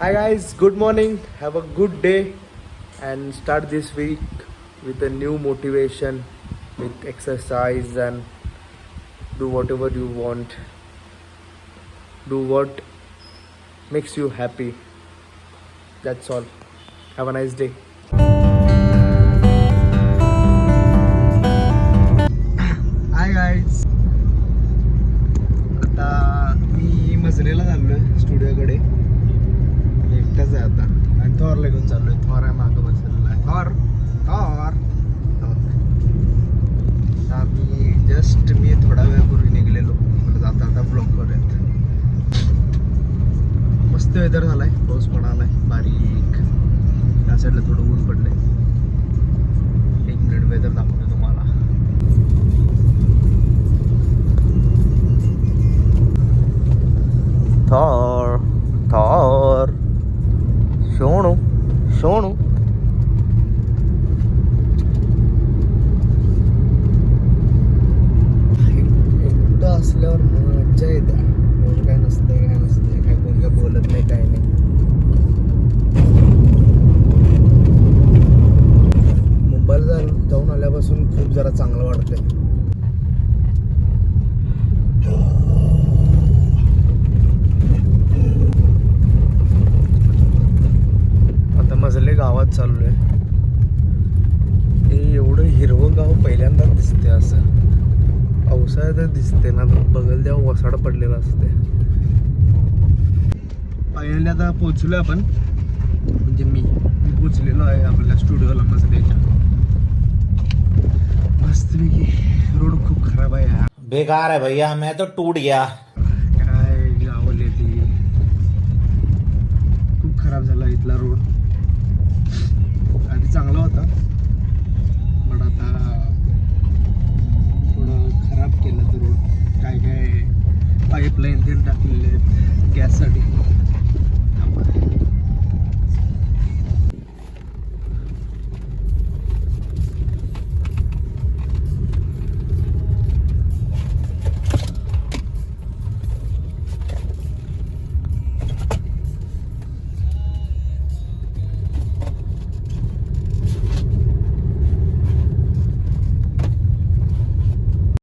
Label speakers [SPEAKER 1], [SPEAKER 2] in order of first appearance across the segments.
[SPEAKER 1] Hi guys, good morning. Have a good day and start this week with a new motivation, with exercise and do whatever you want. Do what makes you happy. That's all. Have a nice day. Hi guys. आता मी मजरेला चाललोय स्टुडिओकडे. एकटाच आहे आता आणि थॉरला घेऊन चाललोय. Thor आहे मागं बसलेला आहे. थॉर थॉर मी थोडा वेळापूर्वी निघलेलो. मला आता ब्लॉग करूयात. मस्त वेदर झालाय, पाऊस पडालाय बारीक. या साईडला थोडं ऊन पडलंय. 1 मिनिट वेदर दाखवतो तुम्हाला. थॉर थॉर सोनू सोनू एकटं असल्यावर मजा येते. कोण काय नसतंय काय कोण काय बोलत नाही काय नाही. मुंबईला जाऊन आल्यापासून खूप जरा चांगलं वाटतंय. मजले गावात चाललोय. हे एवढं हिरवं गाव पहिल्यांदाच दिसते. असं पावसाळ्यात दिसते ना, बघल तेव्हा वसाड पडलेला असते. फायनली आता पोचलोय आपण. म्हणजे मी पोचलेलो आहे आपल्या स्टुडिओला मजलेच्या. मस्तपैकी. रोड खूप खराब आहे यार.
[SPEAKER 2] बेकार है भैया, मैं तो टूट गया.
[SPEAKER 1] काय गावले ती खूप खराब झाला इथला रोड. आधी चांगला होता पण आता थोडं खराब केलं. तर रोड काय पाईपलाईन ते टाकलेले आहेत गॅससाठी.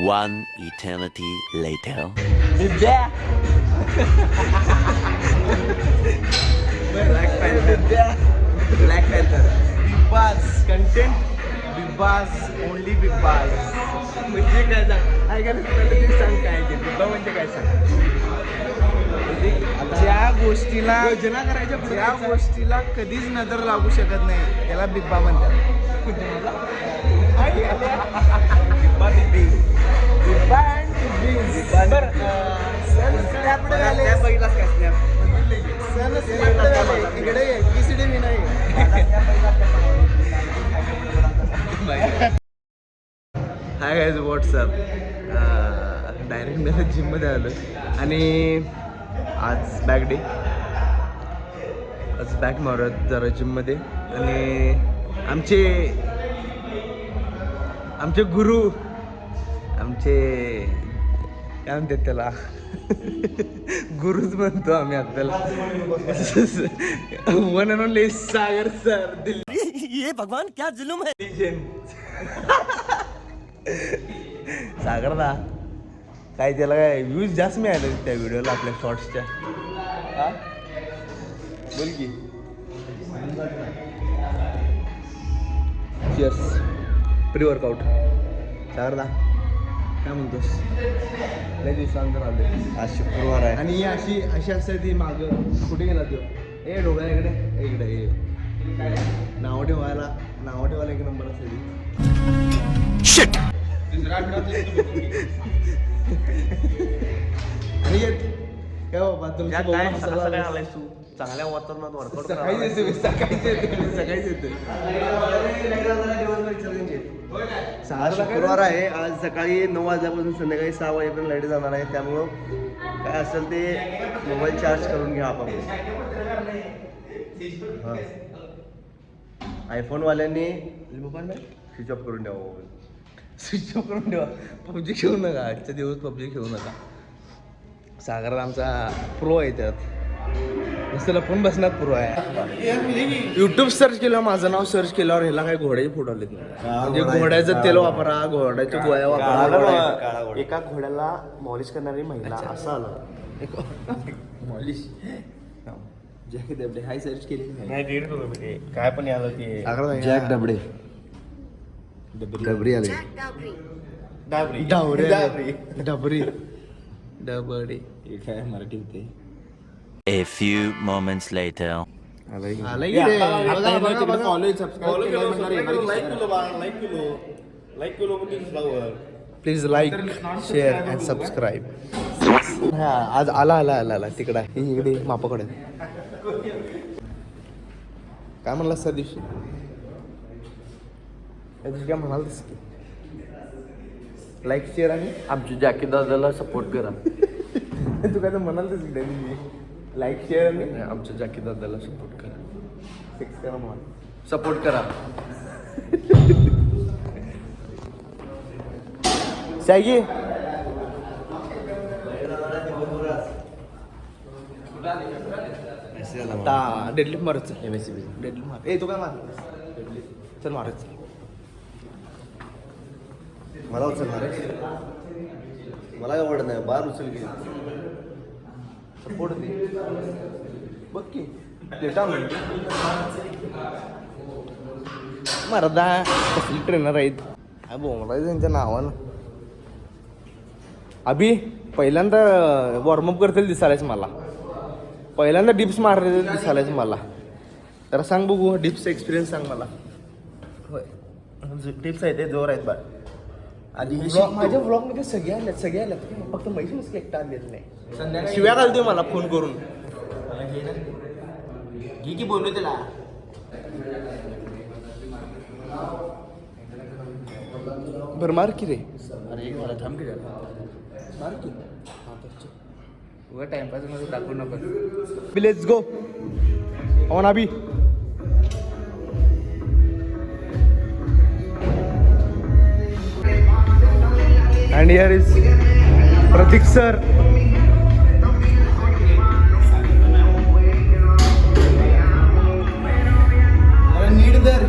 [SPEAKER 3] One eternity later.
[SPEAKER 1] Black Panther. Big Boss content. Big Boss only Big Boss. म्हणजे काय सांग? ऐकायला ते सांग काय ते बिब्बा म्हणजे काय सांग? ज्या गोष्टीला कधीच नजर लागू शकत नाही त्याला बिब्बा म्हणतात. Hi guys, WhatsApp. डायरेक्ट मी जिममध्ये आलो आणि आज बॅक डे. आज बॅक मारूयात जरा जिममध्ये. आणि आमचे गुरु, आमचे काय म्हणतात त्याला, गुरुच म्हणतो आम्ही आपल्याला. One and only Sagar sir.
[SPEAKER 2] ये भगवान क्या जुलूम है.
[SPEAKER 1] सागर दा काय त्याला काय व्ह्यूज जास्त मिळाले त्या व्हिडिओला आपल्या शॉर्ट्सच्या. बोल की. चिअर्स. Pre workout. सागर दा काय म्हणतोस? लय दिवसानंतर आले.
[SPEAKER 2] आज शुक्रवार आहे
[SPEAKER 1] आणि अशी असते ती मागं. कुठे गेला तो? डोळ्या इकडे ये. नाव ठेवायला एक नंबर असते ती. आणि काय बाबा
[SPEAKER 2] तू चांगल्या वातावरणात वर्कआउट
[SPEAKER 1] सकाळीच येते. आज शुक्रवार आहे. आज सकाळी 9 वाजल्यापासून संध्याकाळी 6 वाजेपर्यंत लाईट जाणार आहे. त्यामुळं काय असेल ते मोबाईल चार्ज करून घ्या आपण. हां, आयफोनवाल्यांनी मोबाईल स्विच ऑफ करून ठेवा. मोबाईल स्विच ऑफ करून ठेवा. पबजी खेळू नका. आजच्या दिवस पबजी खेळू नका. सागर आमचा प्रो आहे त्यात. नुसतं लपून बसण्यात पूर्व आहे. युट्यूब सर्च केलं, माझं नाव सर्च केल्यावर ह्याला काही घोड्याचे फोटो आलेत म्हणजे घोड्याचं तेल वापरा, घोड्याच्या गोळ्या वापरा.
[SPEAKER 2] एका घोड्याला मॉलिश करणारी महिला असं आलं.
[SPEAKER 1] मॉलिश जॅक डबडे हाय सर्च केली
[SPEAKER 2] नाही रीड करू मी काय पण आलं ते
[SPEAKER 1] जॅक डबडे डबरी आले डबरी डबडे काय मराठी होते.
[SPEAKER 3] A few moments later.
[SPEAKER 1] Please like share and subscribe. हा आज आला आला आला आला तिकडे इकडे मापाकडे काय म्हणला त्या दिवशी काय म्हणाल तस की लाईक शेअर आणि
[SPEAKER 4] आमच्या जॅकी दादाला सपोर्ट करा.
[SPEAKER 1] तू काय तर म्हणाल तस की लाईक शेअर आणि
[SPEAKER 4] आमच्या जॅकी दादाला सपोर्ट करा.
[SPEAKER 1] सेक्स करा म्हणाल.
[SPEAKER 4] सपोर्ट करा.
[SPEAKER 1] शाही डेडलिफ्ट मारच डेडलिफ्ट मार. ए तू काय मार चल मारच
[SPEAKER 2] मला उचलणार आहे. मला काय आवडत नाही बार उचल की
[SPEAKER 1] सपोर्ट दे बघ की डेटा म्हणते मरदा कसली ट्रेनर आहेत काय बोलायचं त्यांच्या नावानं. अभि पहिल्यांदा वॉर्मअप करतील दिसायलाच मला, पहिल्यांदा डिप्स मारले दिसायलाच मला. जरा सांग बघू डिप्सचा एक्सपिरियन्स सांग मला.
[SPEAKER 2] होय टिप्स आहेत ते जोर आहेत बा. आधी हे
[SPEAKER 1] माझ्या व्लॉगमध्ये सगळे आल्यात फक्त मैसूर मस्के एकटा आलेत नाही. संध्याकाळी शिव्या घालते मला फोन करून.
[SPEAKER 2] घे की बोलू त्याला.
[SPEAKER 1] बरं मार की रे
[SPEAKER 2] अरे एक मला थांब की
[SPEAKER 1] मार की
[SPEAKER 4] उगा टाइमपास मध्ये दाखवू नका.
[SPEAKER 1] Let's go on Abhi. And here is Pratik sir.
[SPEAKER 2] नीट दर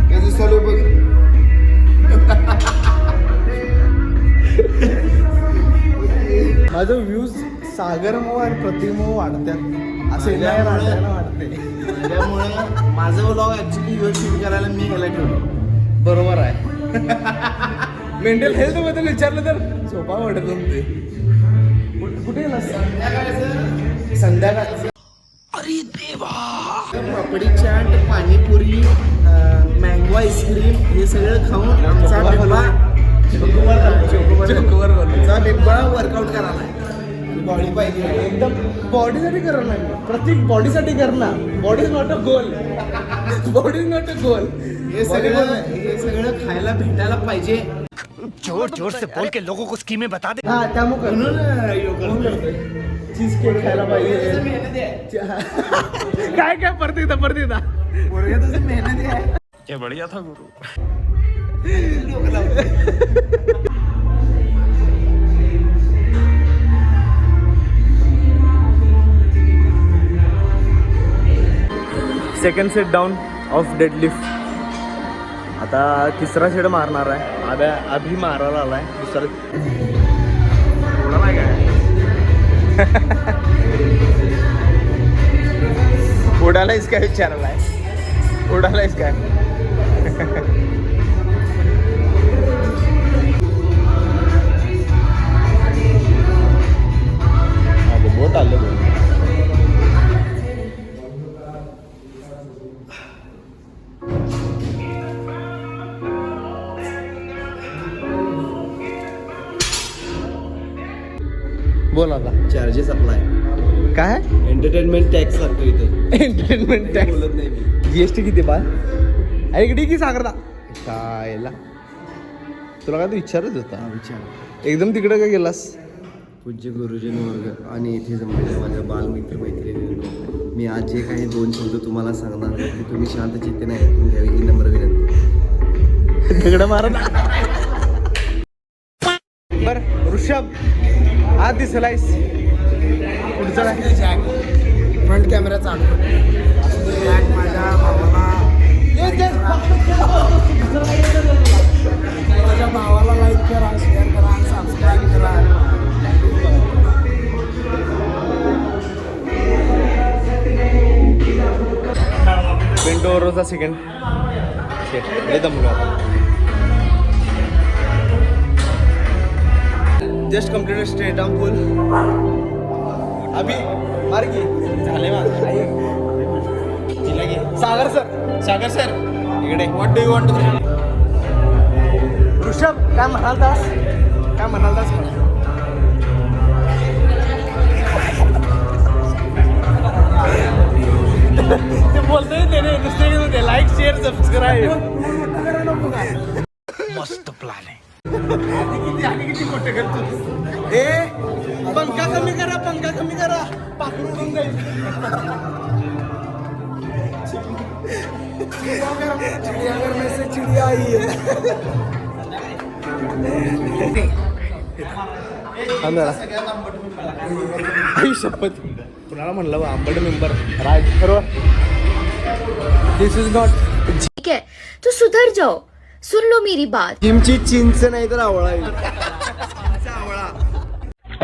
[SPEAKER 2] कसं चालू बघ.
[SPEAKER 1] माझं व्ह्यूज सागरमो आणि प्रतिमो वाढतात असे वाटते.
[SPEAKER 2] त्यामुळं माझं व्लॉग ऍक्च्युली शूट करायला मी ह्याला ठेवलं.
[SPEAKER 1] बरोबर आहे. मेंटल हेल्थ बद्दल विचारलं तर झोपा वाटत ते. कुठे गेला संध्याकाळचं.
[SPEAKER 2] अरे देवा. पापडी चाट, पाणीपुरी, मँगो आईस्क्रीम हे सगळं खाऊन आमचा बिब्बा वर्कआउट करायला बॉडी पाहिजे
[SPEAKER 1] एकदम बॉडीसाठी करणार नाही. प्रत्येक बॉडीसाठी करणार. Body is not a goal. Body is not a goal.
[SPEAKER 2] हे सगळं खायला भेटायला पाहिजे.
[SPEAKER 3] जोर जोर से बोल के लोगों को स्कीमें बता दे.
[SPEAKER 1] हा त्यामुळे
[SPEAKER 2] म्हणून
[SPEAKER 1] चीज केक खायला पाहिजे. काय काय परत एकदा
[SPEAKER 2] मेहनत आहे.
[SPEAKER 3] क्या बढ़िया था गुरु.
[SPEAKER 1] Second set down of deadlift. आता तिसरा सेट मारणार आहे. अभि मारायला आलाय दुसरा. उडालायस काय विचारलाय. उडालायस काय. बोट आलं. बोल आता.
[SPEAKER 2] Charges apply.
[SPEAKER 1] काय
[SPEAKER 2] एंटरटेनमेंट टॅक्स लागतो इथं.
[SPEAKER 1] एंटरटेनमेंट टॅक्स
[SPEAKER 2] बोलत नाही मी.
[SPEAKER 1] जीएसटी किती बा ऐकडी की सागरदा कायला. तुला काय तू विचारत होता.
[SPEAKER 2] विचार.
[SPEAKER 1] एकदम तिकडे काय गेलास.
[SPEAKER 2] पूज्य गुरुजन वर्ग आणि इथे जमलेल्या माझ्या बालमित्र मैत्रिणींनो, मी आज जे काही 2 शब्द तुम्हाला सांगणार आहे ते तुम्ही शांत चित्तेने ऐकून घ्यावी ही नम्र विनंती.
[SPEAKER 1] तिकडे मारत. बर ऋषभ आज दिसलायस पुढचा
[SPEAKER 5] फ्रंट कॅमेरा चालू करतो. माझ्या भावाला लाईक करा, शेअर करा, सबस्क्राईब करा.
[SPEAKER 1] विंडो रोचा second just completed state of full अभि मार्गी झाले सागर सर इकडे what do you want to Rishabh काय म्हणालतास ते बोलतोय त्याने नुसते लाईक शेअर सबस्क्राईब
[SPEAKER 3] मस्त प्लान है.
[SPEAKER 1] किती मोठे करतो ए पंखा कमी करा पाकडून जाईल.
[SPEAKER 5] चिडियाघर में से चिडिया आई है.
[SPEAKER 1] आई शपथ कुणाला म्हणलं बा आंबट मेंबर राज बरोबर. दिस इज नॉट
[SPEAKER 6] ठीक है तो सुधर जाओ, सुन लो मेरी बात.
[SPEAKER 2] जिमची चिंच नाही तर आवळा आहे.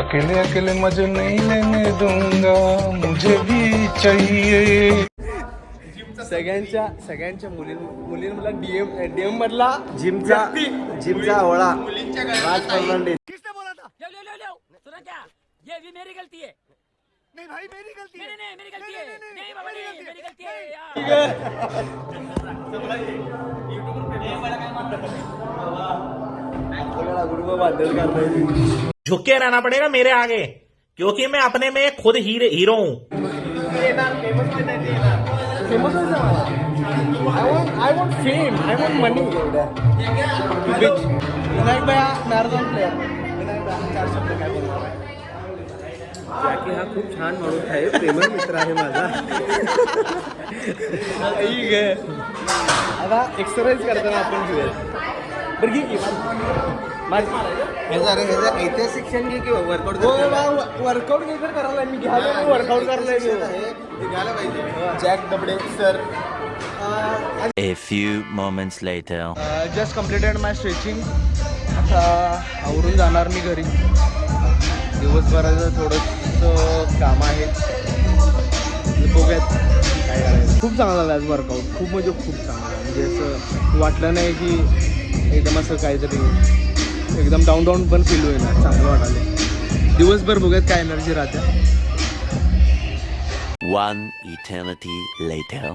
[SPEAKER 7] अकेले अकेले मजे नहीं लेने दूंगा, मुझे भी चाहिए.
[SPEAKER 1] सगळ्यांच्या मुलीं मला डीएम मधला
[SPEAKER 2] जिमचा आवळा राज फर्नांडिस.
[SPEAKER 8] ये भी मेरी गलती है. नहीं भाई मेरी गलती है. नहीं मेरी गलती है. नहीं बाबा नहीं मेरी गलती है.
[SPEAKER 9] झुक के रहना पड़ेगा मेरे आगे, क्योंकि मैं अपने में खुद हीरो हूँ.
[SPEAKER 1] I want fame, I want money. Vinayak भैया मॅरेथॉन प्लेअर. चार शब्द काय बोलणार आहे?
[SPEAKER 2] जॅकी हा खूप छान माणूस आहे, प्रेमळ मित्र आहे माझा.
[SPEAKER 1] आता एक्सरसाइज करताना आपण घेऊया बरं घे की
[SPEAKER 2] ऐतिहासिक क्षण घे किंवा वर्कआउट
[SPEAKER 1] वर्कआउट घे तर करायला मी घ्यायला वर्कआउट करायला
[SPEAKER 2] घ्यायला पाहिजे. Jack Dabade sir.
[SPEAKER 3] A few moments later.
[SPEAKER 1] Just completed my stretching. आता आवरून जाणार मी घरी. दिवसभराचं थोडंसं काम आहे, बघूयात काय करायचं. खूप चांगला झाला आज वर्कआउट, खूप म्हणजे खूप चांगला. म्हणजे असं वाटलं नाही की एकदम असं काहीतरी एकदम डाऊन पण फील होईल. चांगलं वाटायला. दिवसभर बघूयात काय एनर्जी राहते.
[SPEAKER 3] One eternity later.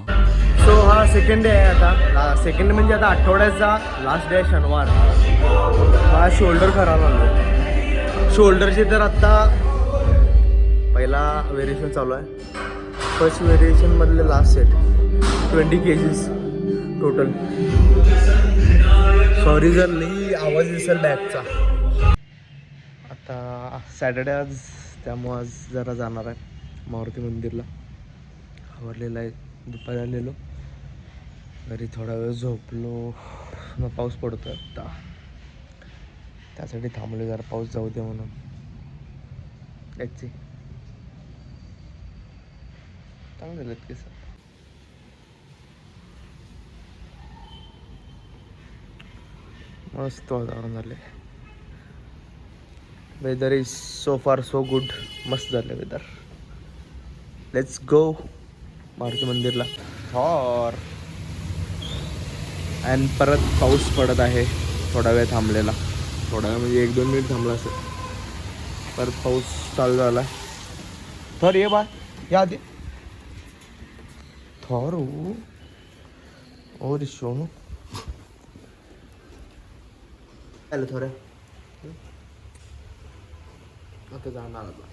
[SPEAKER 1] सो हा सेकंड डे आहे. आता सेकंड म्हणजे आता आठवड्याचा लास्ट डे आहे शनिवार. हा शोल्डर खराब आलो. शोल्डरचे तर आत्ता पहिला व्हेरिएशन चालू आहे. फर्स्ट व्हेरिएशनमधले last set 20 kgs total. Sorry जर लई आवाज दिसेल बॅकचा. आता सॅटर्डे आज, त्यामुळं आज जरा जाणार आहे मारुती मंदिरला. आवरलेलं आहे, दुपारी आलेलो घरी, थोडा वेळ झोपलो. मग पाऊस पडतो आहे आत्ता, त्यासाठी थांबलो जरा पाऊस जाऊ दे म्हणून. याची चांगले झालेत केस. मस्त वातावरण झाले. वेदर इज सो फार सो गुड. मस्त झालं वेदर. लेट्स गो मारुती मंदिरला. और आणि परत पाऊस पडत आहे. थोडा वेळ थांबलेला, थोडा वेळ म्हणजे 1-2 मिनिट थांबला असेल. परत पाऊस चालू झाला. थोर ये बा या आधी थोर और सोनू
[SPEAKER 2] आलं थोडं. आता जाणार आता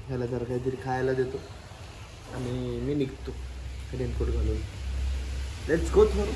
[SPEAKER 2] ह्याला जरा काहीतरी खायला देतो आणि मी निघतो रेनकोट घालून. लेट्स गो थोडं.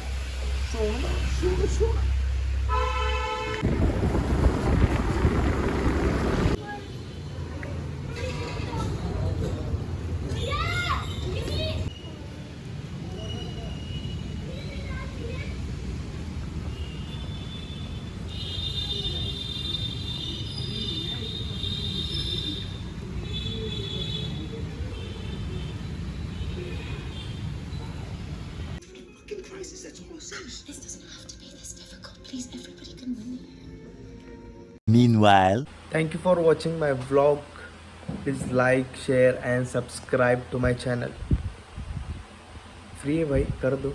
[SPEAKER 3] Meanwhile,
[SPEAKER 1] Thank you for watching my vlog. Please like, share and subscribe to my channel. Free है भाई, कर दो.